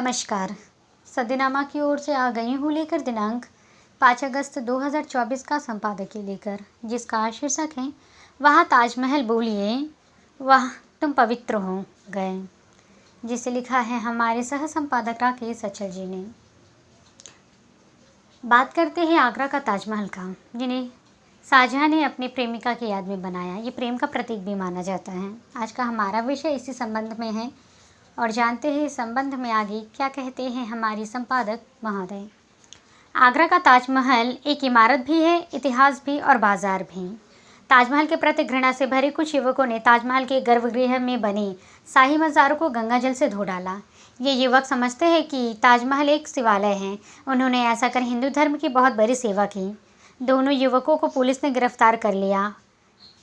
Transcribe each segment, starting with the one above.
नमस्कार। सदीनामा की ओर से आ गई हूँ लेकर दिनांक 5 अगस्त 2024 का संपादकीय लेकर, जिसका शीर्षक है वहाँ ताजमहल बोलिए वह तुम पवित्र हो गए, जिसे लिखा है हमारे सह संपादक राकेश अचल जी ने। बात करते हैं आगरा का ताजमहल का, जिन्हें शाहजहां ने अपनी प्रेमिका की याद में बनाया। ये प्रेम का प्रतीक भी माना जाता है। आज का हमारा विषय इसी संबंध में है और जानते हैं इस संबंध में आगे क्या कहते हैं हमारी संपादक महोदय। आगरा का ताजमहल एक इमारत भी है, इतिहास भी और बाजार भी। ताजमहल के प्रति घृणा से भरे कुछ युवकों ने ताजमहल के गर्भगृह में बने शाही मज़ारों को गंगा जल से धो डाला। ये युवक समझते हैं कि ताजमहल एक शिवालय है। उन्होंने ऐसा कर हिंदू धर्म की बहुत बड़ी सेवा की। दोनों युवकों को पुलिस ने गिरफ्तार कर लिया।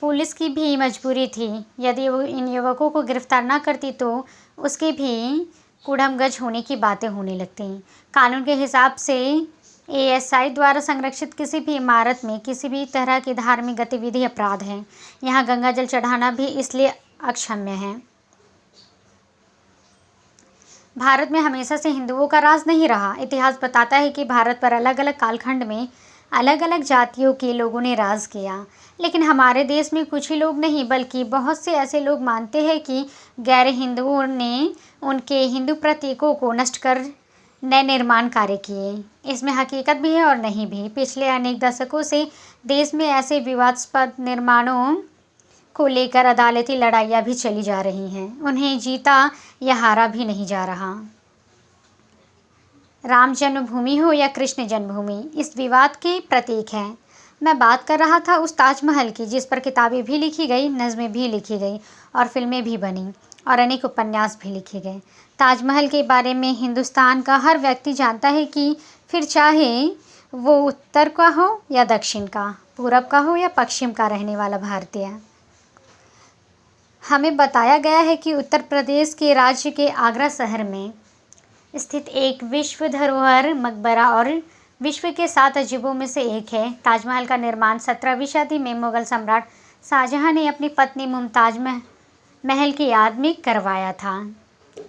पुलिस की भी मजबूरी थी। यदि वो इन युवकों को गिरफ्तार ना करती तो उसके भी कुड़मगज होने की बातें होने लगती। कानून के हिसाब से एएसआई द्वारा संरक्षित किसी भी इमारत में किसी भी तरह की धार्मिक गतिविधि अपराध है। यहाँ गंगा जल चढ़ाना भी इसलिए अक्षम्य है। भारत में हमेशा से हिंदुओं का राज नहीं रहा। इतिहास बताता है कि भारत पर अलग अलग कालखंड में अलग अलग जातियों के लोगों ने राज किया, लेकिन हमारे देश में कुछ ही लोग नहीं बल्कि बहुत से ऐसे लोग मानते हैं कि गैर हिंदुओं ने उनके हिंदू प्रतीकों को नष्ट कर नए निर्माण कार्य किए। इसमें हकीकत भी है और नहीं भी। पिछले अनेक दशकों से देश में ऐसे विवादास्पद निर्माणों को लेकर अदालती लड़ाइयाँ भी चली जा रही हैं। उन्हें जीता या हारा भी नहीं जा रहा। राम जन्मभूमि हो या कृष्ण जन्मभूमि, इस विवाद के प्रतीक हैं। मैं बात कर रहा था उस ताजमहल की जिस पर किताबें भी लिखी गई, नज़में भी लिखी गई और फिल्में भी बनी और अनेक उपन्यास भी लिखे गए। ताजमहल के बारे में हिंदुस्तान का हर व्यक्ति जानता है कि फिर चाहे वो उत्तर का हो या दक्षिण का, पूरब का हो या पश्चिम का रहने वाला भारतीय। हमें बताया गया है कि उत्तर प्रदेश के राज्य के आगरा शहर में स्थित एक विश्व धरोहर मकबरा और विश्व के 7 अजूबों में से एक है। ताजमहल का निर्माण 17वीं सदी में मुगल सम्राट शाहजहां ने अपनी पत्नी मुमताज महल की याद में करवाया था।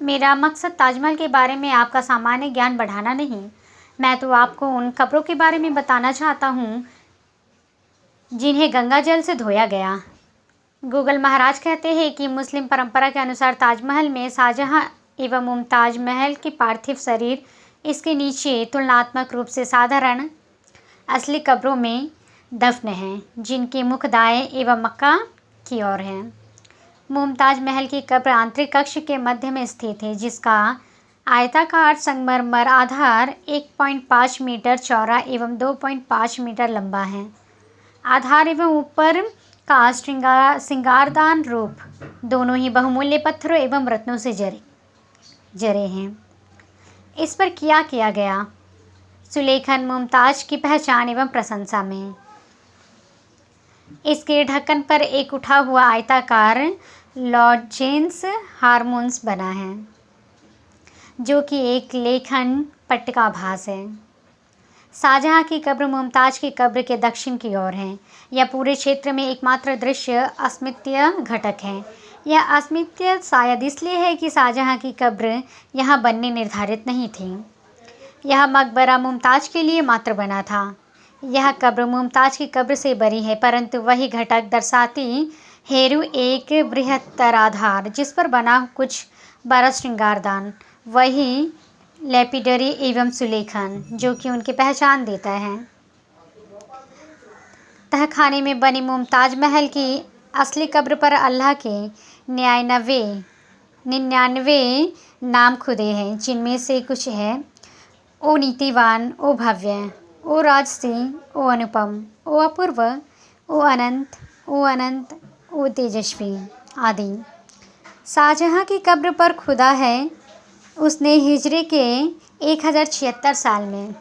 मेरा मकसद ताजमहल के बारे में आपका सामान्य ज्ञान बढ़ाना नहीं, मैं तो आपको उन कब्रों के बारे में बताना चाहता हूँ जिन्हें गंगा जल से धोया गया। गूगल महाराज कहते हैं कि मुस्लिम परंपरा के अनुसार ताजमहल में शाहजहां एवं मुमताज महल के पार्थिव शरीर इसके नीचे तुलनात्मक रूप से साधारण असली कब्रों में दफन हैं, जिनके मुख दाएं एवं मक्का की ओर हैं। मुमताज महल की कब्र आंतरिक कक्ष के मध्य में स्थित है, जिसका आयताकार संगमरमर आधार 1.5 मीटर चौड़ा एवं 2.5 मीटर लंबा है। आधार एवं ऊपर का श्रृंगारदान रूप दोनों ही बहुमूल्य पत्थरों एवं रत्नों से जरे हैं। इस पर किया गया सुलेखन मुमताज की पहचान एवं प्रशंसा में। इसके ढक्कन पर एक उठा हुआ आयताकार लॉजेंस हारमोन्स बना है, जो कि एक लेखन पट्ट का आभास है। शाहजहां की कब्र मुमताज की कब्र के दक्षिण की ओर है। यह पूरे क्षेत्र में एकमात्र दृश्य अस्मितीय घटक है। यह अस्मितीय शायद इसलिए है कि शाहजहां की कब्र यहाँ बनने निर्धारित नहीं थी। यह मकबरा मुमताज के लिए मात्र बना था। यह कब्र मुमताज की कब्र से बड़ी है, परंतु वही घटक दर्शाती हेरु एक बृहत्तर आधार जिस पर बना कुछ बड़ा श्रृंगारदान, वही लेपिडरी एवं सुलेखन जो कि उनकी पहचान देता है। तहखाने में बनी मुमताज महल की असली कब्र पर अल्लाह के 99 नाम खुदे हैं, जिनमें से कुछ है ओ नीतिवान, ओ भव्य, ओ राजसी, ओ अनुपम, ओ अपूर्व, ओ अनंत, ओ अनंत, ओ तेजस्वी आदि। शाहजहां की कब्र पर खुदा है उसने हिजरे के 1076 साल में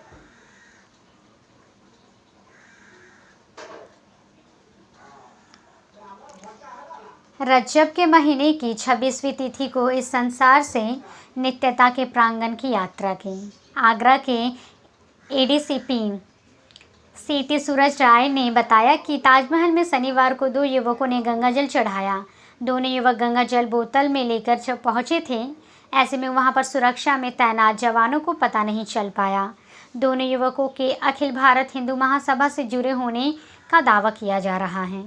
रजब के महीने की 26वीं तिथि को इस संसार से नित्यता के प्रांगण की यात्रा की। आगरा के एडीसीपी सीटी सूरज राय ने बताया कि ताजमहल में शनिवार को 2 युवकों ने गंगा जल चढ़ाया। दोनों युवक गंगा जल बोतल में लेकर पहुंचे थे। ऐसे में वहां पर सुरक्षा में तैनात जवानों को पता नहीं चल पाया। दोनों युवकों के अखिल भारत हिंदू महासभा से जुड़े होने का दावा किया जा रहा है।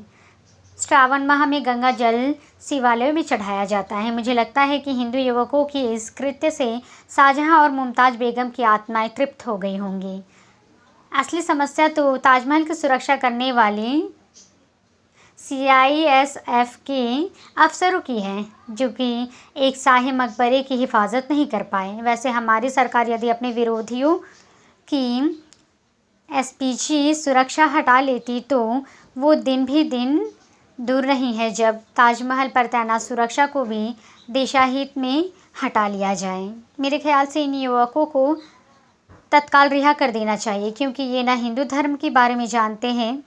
श्रावण माह में गंगा जल शिवालयों में चढ़ाया जाता है। मुझे लगता है कि हिंदू युवकों के इस कृत्य से शाहजहां और मुमताज़ बेगम की आत्माएं तृप्त हो गई होंगी। असली समस्या तो ताजमहल की सुरक्षा करने वाली CISF के अफसरों की है, जो कि एक शाही मकबरे की हिफाजत नहीं कर पाए। वैसे हमारी सरकार यदि अपने विरोधियों की SPG सुरक्षा हटा लेती तो वो दिन भी दिन दूर नहीं है जब ताजमहल पर तैनात सुरक्षा को भी देशहित में हटा लिया जाए। मेरे ख्याल से इन युवकों को तत्काल रिहा कर देना चाहिए, क्योंकि ये ना हिंदू धर्म के बारे में जानते हैं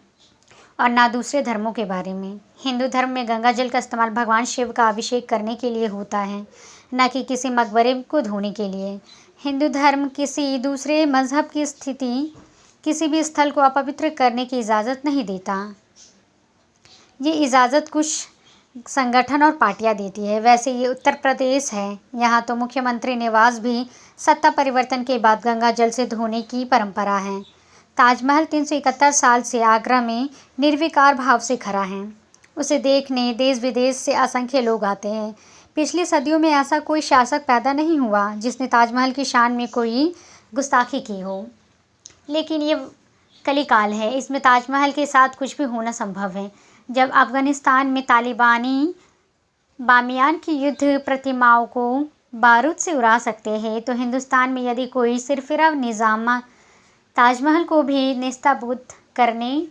और ना दूसरे धर्मों के बारे में। हिंदू धर्म में गंगा जल का इस्तेमाल भगवान शिव का अभिषेक करने के लिए होता है, न कि किसी मकबरे को धोने के लिए। हिंदू धर्म किसी दूसरे मजहब की स्थिति किसी भी स्थल को अपवित्र करने की इजाज़त नहीं देता। ये इजाज़त कुछ संगठन और पार्टियां देती है। वैसे ये उत्तर प्रदेश है, यहाँ तो मुख्यमंत्री निवास भी सत्ता परिवर्तन के बाद गंगा जल से धोने की परंपरा है। ताजमहल 371 साल से आगरा में निर्विकार भाव से खड़ा है। उसे देखने देश विदेश से असंख्य लोग आते हैं। पिछली सदियों में ऐसा कोई शासक पैदा नहीं हुआ जिसने ताजमहल की शान में कोई गुस्ताखी की हो। लेकिन ये कलिकाल है, इसमें ताजमहल के साथ कुछ भी होना संभव है। जब अफगानिस्तान में तालिबानी बामियान की युद्ध प्रतिमाओं को बारूद से उड़ा सकते हैं, तो हिंदुस्तान में यदि कोई सिरफिरा निज़ाम ताजमहल को भी नेस्तनाबूद करने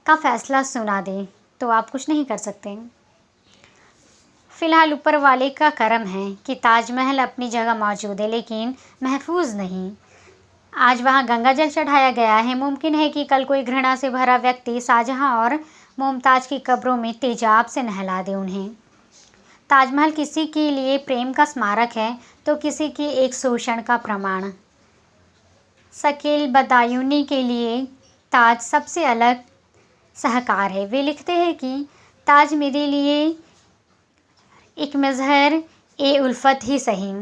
का फैसला सुना दे तो आप कुछ नहीं कर सकते। फ़िलहाल ऊपर वाले का करम है कि ताजमहल अपनी जगह मौजूद है, लेकिन महफूज नहीं। आज वहाँ गंगा जल चढ़ाया गया है। मुमकिन है कि कल कोई घृणा से भरा व्यक्ति शाहजहां और मुमताज़ की कब्रों में तेजाब से नहला दे उन्हें। ताजमहल किसी के लिए प्रेम का स्मारक है तो किसी के एक शोषण का प्रमाण। शकील बदायूनी के लिए ताज सबसे अलग सहकार है। वे लिखते हैं कि ताज मेरे लिए एक मजहर ए उल्फत ही सही,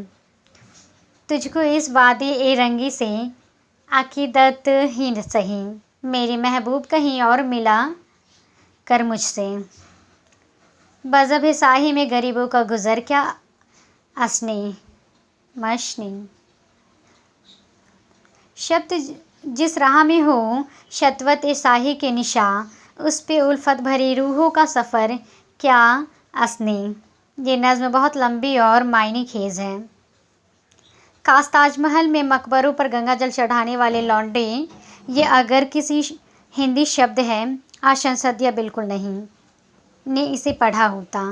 तुझको इस वादे ए रंगी से अकीदत ही सही, मेरी महबूब कहीं और मिला कर मुझसे। बज़ब शाही में गरीबों का गुज़र क्या असनी मशनी। शब्द जिस राह में हो शतवत ए शाही के निशा, उस पे उल्फत भरी रूहों का सफ़र क्या असनी। ये नज़्म बहुत लंबी और मायने खेज है। काश ताजमहल में मकबरों पर गंगा जल चढ़ाने वाले लौंडे ये अगर किसी हिंदी शब्द है असंसदीय बिल्कुल नहीं ने इसे पढ़ा होता।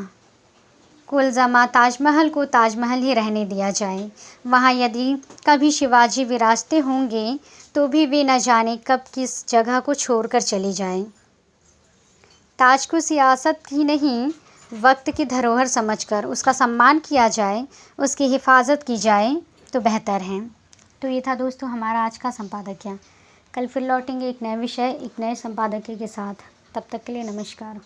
कुल जमा ताजमहल को ताजमहल ही रहने दिया जाए। वहाँ यदि कभी शिवाजी विराजते होंगे तो भी वे न जाने कब किस जगह को छोड़कर चले जाएं। ताज को सियासत ही नहीं वक्त की धरोहर समझकर उसका सम्मान किया जाए, उसकी हिफाजत की जाए तो बेहतर है। तो ये था दोस्तों हमारा आज का संपादकीय। कल फिर लौटेंगे एक नए विषय, एक नए संपादकीय के साथ। तब तक के लिए नमस्कार।